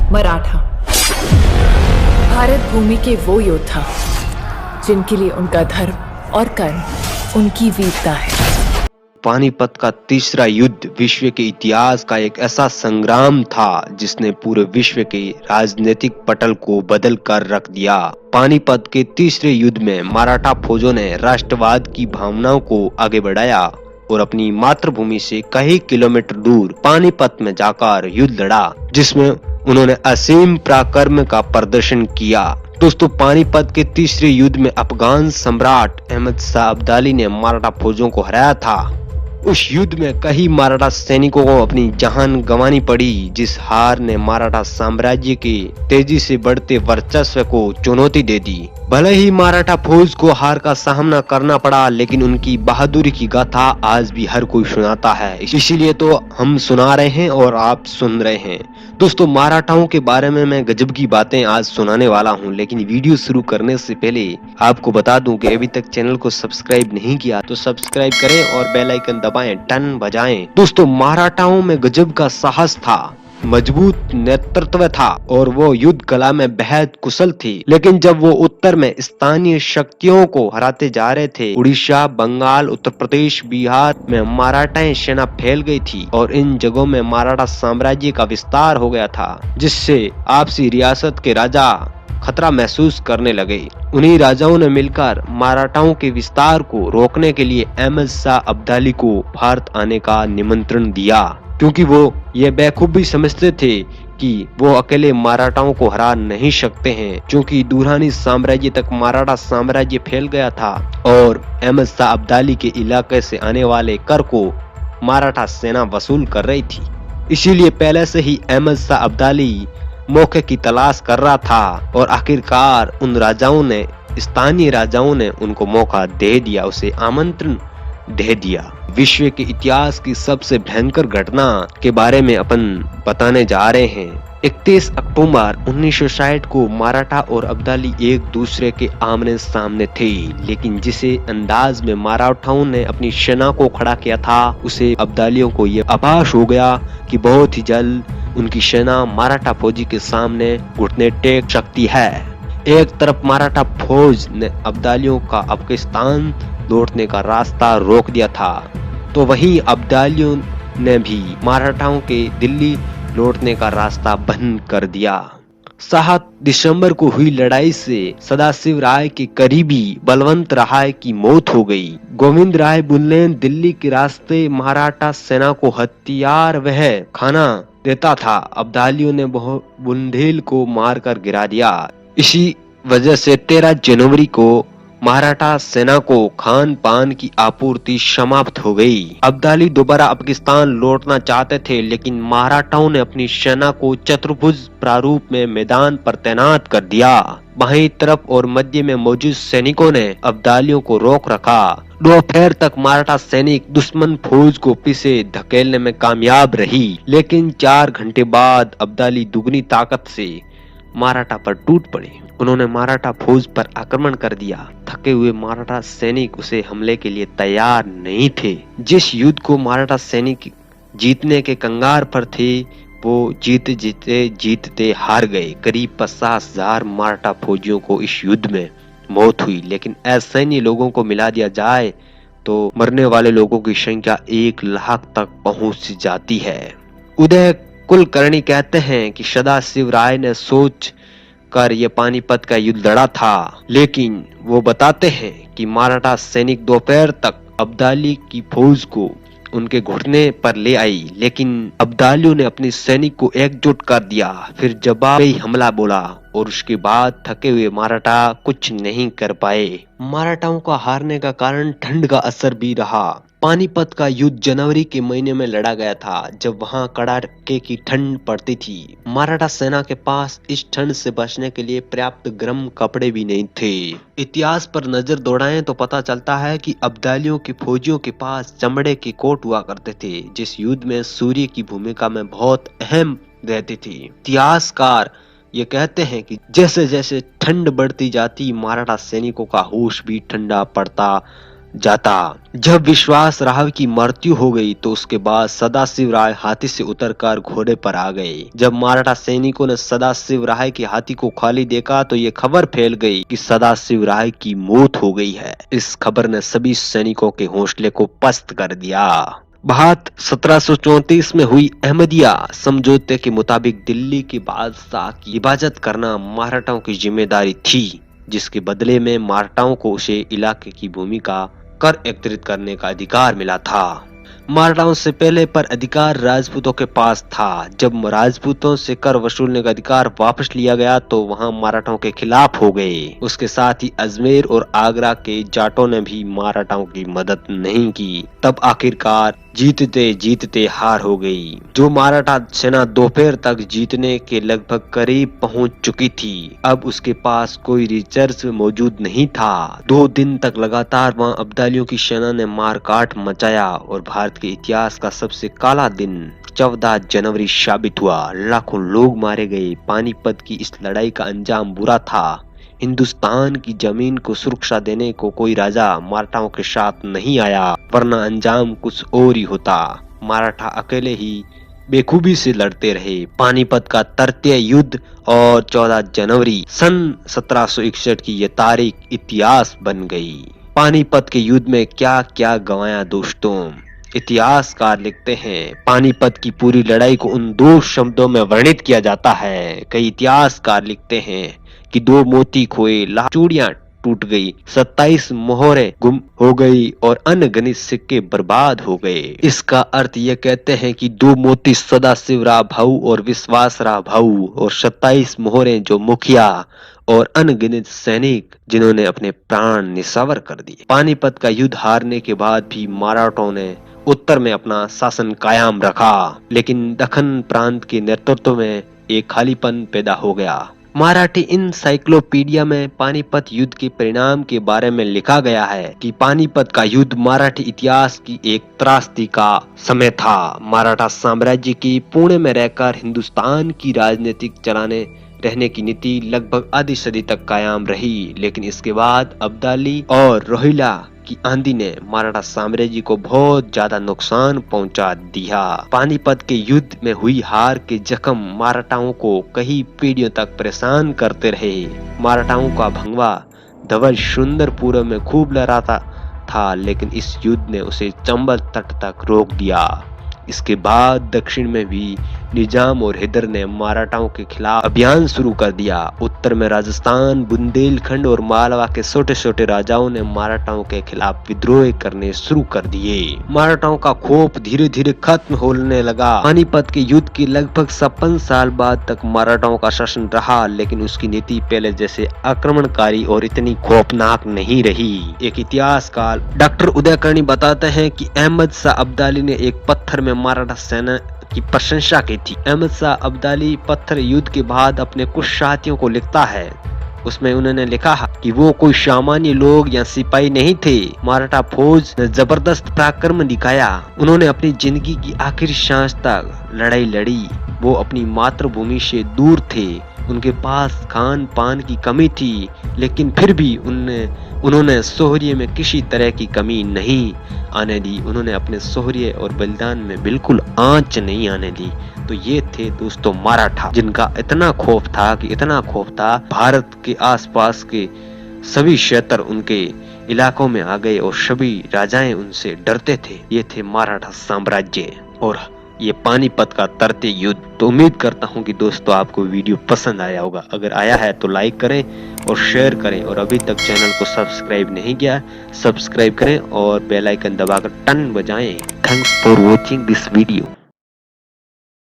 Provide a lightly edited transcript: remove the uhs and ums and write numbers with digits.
मराठा, भारत भूमि के वो योद्धा जिनके लिए उनका धर्म और कर्म उनकी वीरता है। पानीपत का तीसरा युद्ध विश्व के इतिहास का एक ऐसा संग्राम था जिसने पूरे विश्व के राजनीतिक पटल को बदल कर रख दिया। पानीपत के तीसरे युद्ध में मराठा फौजों ने राष्ट्रवाद की भावनाओं को आगे बढ़ाया और अपनी मातृभूमि से कई किलोमीटर दूर पानीपत में जाकर युद्ध लड़ा, जिसमें उन्होंने असीम पराक्रम का प्रदर्शन किया। दोस्तों, पानीपत के तीसरे युद्ध में अफगान सम्राट अहमद शाह अब्दाली ने मराठा फौजों को हराया था। उस युद्ध में कई मराठा सैनिकों को अपनी जान गंवानी पड़ी, जिस हार ने मराठा साम्राज्य के तेजी से बढ़ते वर्चस्व को चुनौती दे दी। भले ही मराठा फौज को हार का सामना करना पड़ा, लेकिन उनकी बहादुरी की गाथा आज भी हर कोई सुनाता है। इसीलिए तो हम सुना रहे हैं और आप सुन रहे हैं। दोस्तों, मराठाओं के बारे में मैं गजब की बातें आज सुनाने वाला हूं, लेकिन वीडियो शुरू करने से पहले आपको बता दूं कि अभी तक चैनल को सब्सक्राइब नहीं किया तो सब्सक्राइब करें और बेल आइकन दबाएं, टन बजाएं। दोस्तों, मराठाओं में गजब का साहस था, मजबूत नेतृत्व था और वो युद्ध कला में बेहद कुशल थी। लेकिन जब वो उत्तर में स्थानीय शक्तियों को हराते जा रहे थे, उड़ीसा, बंगाल, उत्तर प्रदेश, बिहार में मराठा सेना फैल गई थी और इन जगहों में मराठा साम्राज्य का विस्तार हो गया था, जिससे आपसी रियासत के राजा खतरा महसूस करने लगे। उन्हीं राजाओं ने मिलकर मराठाओं के विस्तार को रोकने के लिए अहमद शाह अब्दाली को भारत आने का निमंत्रण दिया, क्योंकि वो ये बेखूबी समझते थे कि वो अकेले मराठाओं को हरा नहीं सकते हैं, क्योंकि दुरानी साम्राज्य तक मराठा साम्राज्य फैल गया था और अहमद शाह अब्दाली के इलाके से आने वाले कर को मराठा सेना वसूल कर रही थी। इसीलिए पहले से ही अहमद शाह अब्दाली मौके की तलाश कर रहा था और आखिरकार उन राजाओं ने, स्थानीय राजाओं ने उनको मौका दे दिया, उसे आमंत्रण दे दिया। विश्व के इतिहास की सबसे भयंकर घटना के बारे में अपन बताने जा रहे हैं। 31 अक्टूबर 1960 को मराठा और अब्दाली एक दूसरे के आमने सामने थे, लेकिन जिसे अंदाज में मराठाओं ने अपनी सेना को खड़ा किया था, उसे अब्दालियों को यह आभास हो गया कि बहुत ही जल्द उनकी सेना मराठा फौजी के सामने घुटने टेक सकती है। एक तरफ मराठा फौज ने अब्दालियों का अफगानिस्तान लौटने का रास्ता रोक दिया था, तो वहीं अब्दालियों ने भी मराठाओं के दिल्ली लौटने का रास्ता बंद कर दिया। 7 दिसंबर को हुई लड़ाई से सदाशिव राय के करीबी बलवंत राय की मौत हो गई। गोविंद राय बुंदेल दिल्ली के रास्ते मराठा सेना को हथियार वह खाना देता था। अब्दालियों ने बुंदेल को मारकर गिरा दिया। इसी वजह से 13 जनवरी को मराठा सेना को खान पान की आपूर्ति समाप्त हो गई। अब्दाली दोबारा अफगानिस्तान लौटना चाहते थे, लेकिन मराठाओं ने अपनी सेना को चतुर्भुज प्रारूप में मैदान पर तैनात कर दिया। बाईं तरफ और मध्य में मौजूद सैनिकों ने अब्दालियों को रोक रखा। दोपहर तक मराठा सैनिक दुश्मन फौज को पीछे धकेलने में कामयाब रही, लेकिन 4 घंटे बाद अब्दाली दुगनी ताकत से मराठा पर टूट पड़े। उन्होंने मराठा फौज पर आक्रमण कर दिया। थके हुए मराठा सैनिक उसे हमले के लिए तैयार नहीं थे। जिस युद्ध को मराठा सैनिक जीतने के कंगार पर थे, वो जीतते हार गए। करीब 50,000 मराठा फौजियों को इस युद्ध में मौत हुई, लेकिन असैन्य लोगों को मिला दिया जाए तो मरने वाले लोगों की संख्या 1 लाख तक पहुंच जाती है। उदय कुलकर्णी कहते हैं कि सदाशिव राय ने सोच कर ये पानीपत का युद्ध लड़ा था, लेकिन वो बताते हैं कि मराठा सैनिक दोपहर तक अब्दाली की फौज को उनके घुटने पर ले आई, लेकिन अब्दालियों ने अपनी सैनिक को एकजुट कर दिया। फिर जवाबी हमला बोला और उसके बाद थके हुए मराठा कुछ नहीं कर पाए। मराठाओं का हारने का कारण ठंड का असर भी रहा। पानीपत का युद्ध जनवरी के महीने में लड़ा गया था, जब वहां कड़ाके की ठंड पड़ती थी। मराठा सेना के पास इस ठंड से बचने के लिए पर्याप्त गर्म कपड़े भी नहीं थे। इतिहास पर नजर दौड़ाएं तो पता चलता है कि अब्दालियों के फौजियों के पास चमड़े के कोट हुआ करते थे, जिस युद्ध में सूर्य की भूमिका में बहुत अहम रहती थी। इतिहासकार ये कहते हैं कि जैसे जैसे ठंड बढ़ती जाती, मराठा सैनिकों का होश भी ठंडा पड़ता जाता। जब विश्वासराव की मृत्यु हो गई तो उसके बाद सदाशिव राय हाथी से उतरकर घोड़े पर आ गए। जब मराठा सैनिकों ने सदाशिव राय के हाथी को खाली देखा तो ये खबर फैल गई कि सदाशिव राय की मौत हो गई है। इस खबर ने सभी सैनिकों के हौसले को पस्त कर दिया। बात 1734 में हुई अहमदिया समझौते के मुताबिक दिल्ली के बादशाह की हिफाजत करना मराठाओं की जिम्मेदारी थी, जिसके बदले में मराठाओं को उसे इलाके की भूमि का कर एकत्रित करने का अधिकार मिला था। मराठाओं से पहले पर अधिकार राजपूतों के पास था। जब राजपूतों से कर वसूलने का अधिकार वापस लिया गया तो वहां मराठाओं के खिलाफ हो गए। उसके साथ ही अजमेर और आगरा के जाटों ने भी मराठाओं की मदद नहीं की। तब आखिरकार जीतते जीतते हार हो गई। जो मराठा सेना दोपहर तक जीतने के लगभग करीब पहुंच चुकी थी, अब उसके पास कोई रिजर्व मौजूद नहीं था। 2 दिन तक लगातार वहां अब्दालियों की सेना ने मारकाट मचाया और भारत के इतिहास का सबसे काला दिन 14 जनवरी साबित हुआ। लाखों लोग मारे गए। पानीपत की इस लड़ाई का अंजाम बुरा था। हिंदुस्तान की जमीन को सुरक्षा देने को कोई राजा मराठाओं के साथ नहीं आया, वरना अंजाम कुछ और ही होता। मराठा अकेले ही बेखूबी से लड़ते रहे। पानीपत का तृतीय युद्ध और 14 जनवरी सन 1761 की यह तारीख इतिहास बन गई। पानीपत के युद्ध में क्या क्या गंवाया दोस्तों। इतिहासकार लिखते हैं, पानीपत की पूरी लड़ाई को उन 2 शब्दों में वर्णित किया जाता है। कई इतिहासकार लिखते हैं कि 2 मोती खोए, लाख चूड़ियां टूट गई, 27 मोहरें गुम हो गई और अनगिनत सिक्के बर्बाद हो गए। इसका अर्थ ये कहते हैं कि 2 मोती सदाशिवराव भाऊ और विश्वासराव भाऊ और 27 मोहरें जो मुखिया और अनगिनत सैनिक जिन्होंने अपने प्राण निछावर कर दिए। पानीपत का युद्ध हारने के बाद भी मराठों ने उत्तर में अपना शासन कायम रखा, लेकिन दक्खन प्रांत के नेतृत्व में एक खालीपन पैदा हो गया। मराठी इनसाइक्लोपीडिया में पानीपत युद्ध के परिणाम के बारे में लिखा गया है कि पानीपत का युद्ध मराठी इतिहास की एक त्रासदी का समय था। मराठा साम्राज्य की पुणे में रहकर हिंदुस्तान की राजनीतिक चलाने रहने की नीति लगभग आधी सदी तक कायम रही, लेकिन इसके बाद अब्दाली और रोहिला की आंधी ने मराठा साम्राज्य को बहुत ज्यादा नुकसान पहुंचा दिया। पानीपत के युद्ध में हुई हार के जख्म मराठाओं को कई पीढ़ियों तक परेशान करते रहे। मराठाओं का भगवा ध्वज सुंदरपुर में खूब लहराता था, लेकिन इस युद्ध ने उसे चंबल तट तक रोक दिया। इसके बाद दक्षिण में भी निजाम और हैदर ने मराठाओं के खिलाफ अभियान शुरू कर दिया। उत्तर में राजस्थान, बुंदेलखंड और मालवा के छोटे छोटे राजाओं ने मराठाओं के खिलाफ विद्रोह करने शुरू कर दिए। मराठाओं का खौफ धीरे धीरे खत्म होने लगा। पानीपत के युद्ध के लगभग 56 साल बाद तक मराठाओं का शासन रहा, लेकिन उसकी नीति पहले जैसे आक्रमणकारी और इतनी खौफनाक नहीं रही। एक इतिहासकार डॉक्टर उदयकर्णी बताते हैं कि अहमद शाह अब्दाली ने एक पत्थर में मराठा सेना की प्रशंसा की थी। अहमद शाह अब्दाली पत्थर युद्ध के बाद अपने कुछ साथियों को लिखता है। उसमें उन्होंने लिखा कि वो कोई सामान्य लोग या सिपाही नहीं थे। मराठा फौज ने जबरदस्त पराक्रम दिखाया। उन्होंने अपनी जिंदगी की आखिरी सांस तक लड़ाई लड़ी। वो अपनी मातृभूमि से दूर थे। उनके पास खान पान की कमी थी, लेकिन फिर भी उन्होंने शौर्य में किसी तरह की कमी नहीं आने दी। उन्होंने अपने शौर्य और बलिदान में बिल्कुल आंच नहीं आने दी। तो ये थे दोस्तों मराठा, जिनका इतना खौफ था भारत के आसपास के सभी क्षेत्र उनके इलाकों में आ गए और सभी राजाएं उनसे डरते थे। ये थे मराठा साम्राज्य और ये पानीपत का तृतीय युद्ध। तो उम्मीद करता हूँ कि दोस्तों आपको वीडियो पसंद आया होगा। अगर आया है तो लाइक करें और शेयर करें, और अभी तक चैनल को सब्सक्राइब नहीं किया सब्सक्राइब करें और बेल आइकन दबाकर टन बजाएं। Thanks for watching this video.